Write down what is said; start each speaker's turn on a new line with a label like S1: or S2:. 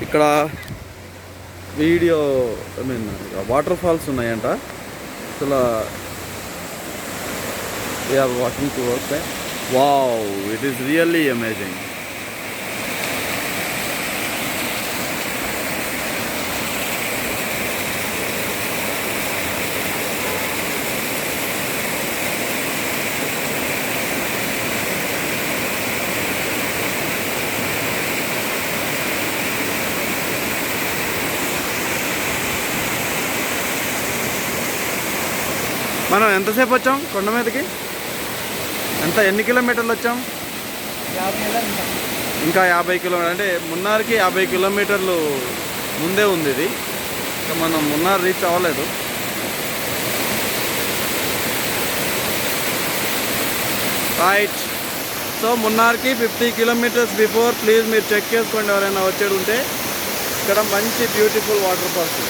S1: ఇక్కడ video I mean water falls ఉన్నాయంట. అసలు we are walking towards. Wow, it is really amazing. మనం ఎంతసేపు వచ్చాం కొండ మీదకి? ఎన్ని కిలోమీటర్లు వచ్చాం?
S2: 50
S1: ఇంకా 50 కిలోమీటర్లు. అంటే మున్నార్కి 50 కిలోమీటర్లు ముందే ఉంది ఇది. ఇంకా మనం మున్నార్ రీచ్ అవ్వలేదు. రైట్. సో మున్నార్కి 50 కిలోమీటర్స్ బిఫోర్. ప్లీజ్ మీరు చెక్ చేసుకోండి ఎవరైనా వచ్చేది ఉంటే. ఇక్కడ మంచి బ్యూటిఫుల్ వాటర్ ఫాల్స్.